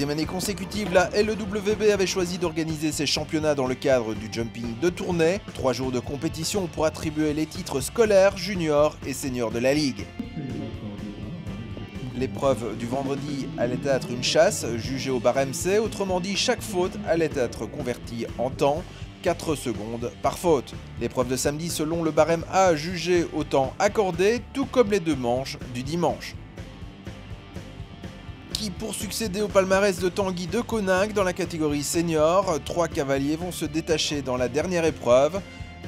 troisième année consécutive, la LEWB avait choisi d'organiser ses championnats dans le cadre du jumping de Tournai. 3 jours de compétition pour attribuer les titres scolaires, juniors et seniors de la ligue. L'épreuve du vendredi allait être une chasse, jugée au barème C, autrement dit chaque faute allait être convertie en temps, 4 secondes par faute. L'épreuve de samedi selon le barème A jugée au temps accordé, tout comme les 2 manches du dimanche. Qui pour succéder au palmarès de Tanguy de Coninck dans la catégorie senior, 3 cavaliers vont se détacher dans la dernière épreuve.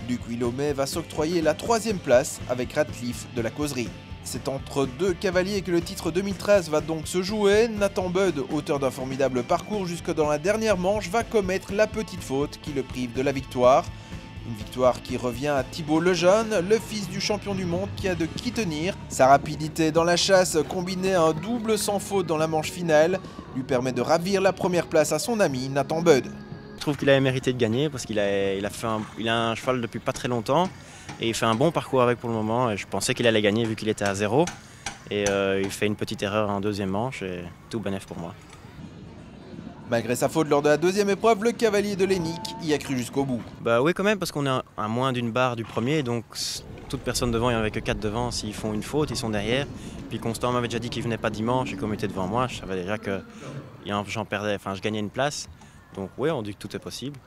Luc Willaumet va s'octroyer la 3e place avec Radcliffe de la Causerie. C'est entre 2 cavaliers que le titre 2013 va donc se jouer. Nathan Budd, auteur d'un formidable parcours jusque dans la dernière manche, va commettre la petite faute qui le prive de la victoire. Une victoire qui revient à Thibaut Lejeune, le fils du champion du monde qui a de qui tenir. Sa rapidité dans la chasse, combinée à un double sans faute dans la manche finale, lui permet de ravir la première place à son ami Nathan Budd. Je trouve qu'il avait mérité de gagner parce qu'il a un cheval depuis pas très longtemps. Et il fait un bon parcours avec pour le moment et je pensais qu'il allait gagner vu qu'il était à 0. Et il fait une petite erreur en 2e manche et tout bénef pour moi. Malgré sa faute lors de la 2e épreuve, le cavalier de Lénic y a cru jusqu'au bout. Bah oui quand même parce qu'on est à moins d'une barre du premier donc toute personne devant, il n'y en avait que 4 devant, s'ils font une faute, ils sont derrière. Puis Constant m'avait déjà dit qu'il venait pas dimanche et comme il était devant moi, je savais déjà que je gagnais une place. Donc oui, on dit que tout est possible.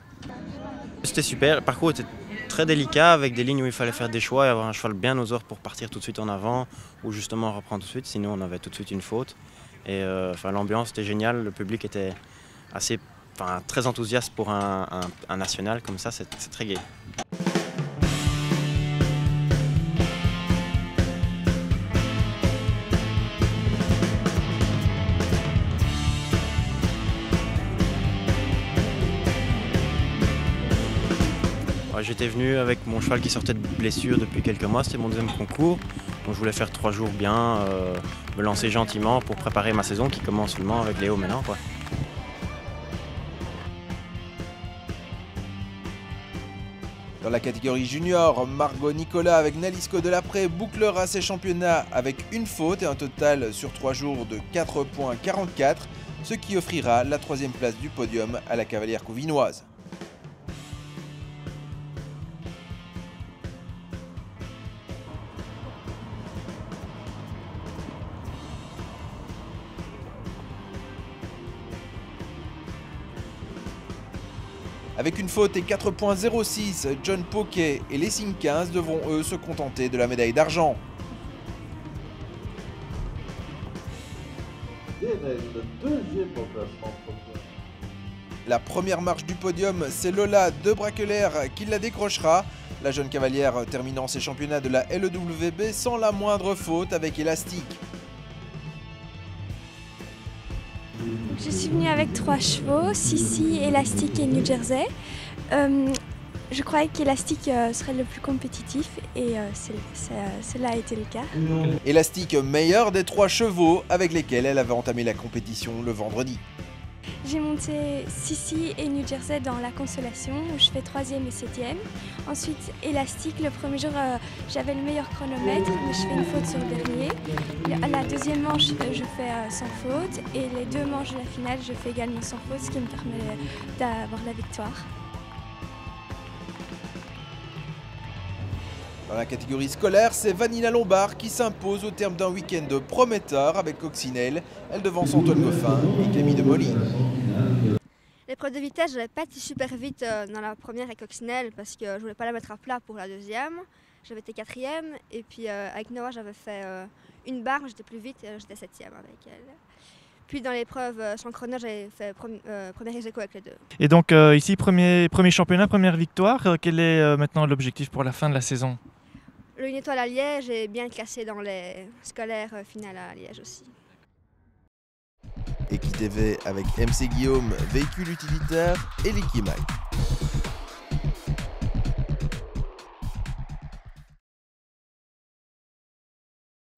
C'était super, le parcours était très délicat avec des lignes où il fallait faire des choix et avoir un cheval bien aux heures pour partir tout de suite en avant ou justement reprendre tout de suite, sinon on avait tout de suite une faute. Et l'ambiance était géniale, le public était très enthousiaste pour un national comme ça, c'est très gai. J'étais venu avec mon cheval qui sortait de blessure depuis quelques mois, c'était mon 2e concours. Donc je voulais faire 3 jours bien, me lancer gentiment pour préparer ma saison qui commence seulement avec Léo maintenant, quoi. Dans la catégorie junior, Margot Nicolas avec Nalisco Delapré bouclera ses championnats avec une faute et un total sur 3 jours de 4,44, ce qui offrira la 3e place du podium à la cavalière couvinoise. Avec une faute et 4,06, John Poquet et les 15 devront eux se contenter de la médaille d'argent. La première marche du podium, c'est Lola de Braquelaire qui la décrochera. La jeune cavalière terminant ses championnats de la LEWB sans la moindre faute avec élastique. Je suis venue avec 3 chevaux, Sissi, Élastique et New Jersey. Je croyais qu'Élastique serait le plus compétitif et cela a été le cas. Élastique, meilleur des 3 chevaux avec lesquels elle avait entamé la compétition le vendredi. J'ai monté Sissi et New Jersey dans la consolation où je fais 3e et 7e. Ensuite Élastique, le premier jour j'avais le meilleur chronomètre mais je fais une faute sur le dernier. À la 2e manche je fais sans faute et les 2 manches de la finale je fais également sans faute, ce qui me permet d'avoir la victoire. Dans la catégorie scolaire, c'est Vanilla Lombard qui s'impose au terme d'un week-end prometteur avec Coccinelle. Elle devance Antoine Goffin et Camille de Molly. L'épreuve de vitesse, je n'avais pas été super vite dans la première avec Coccinelle parce que je voulais pas la mettre à plat pour la 2e. J'avais été 4e et puis avec Noah j'avais fait une barre, j'étais plus vite et j'étais 7e avec elle. Puis dans l'épreuve sans chrono, j'avais fait premier ex aequo avec les 2. Et donc ici, premier championnat, première victoire. Quel est maintenant l'objectif pour la fin de la saison? Une étoile à Liège et bien classé dans les scolaires finales à Liège aussi. EquiTV avec MC Guillaume, véhicule utilitaire et Liquimac.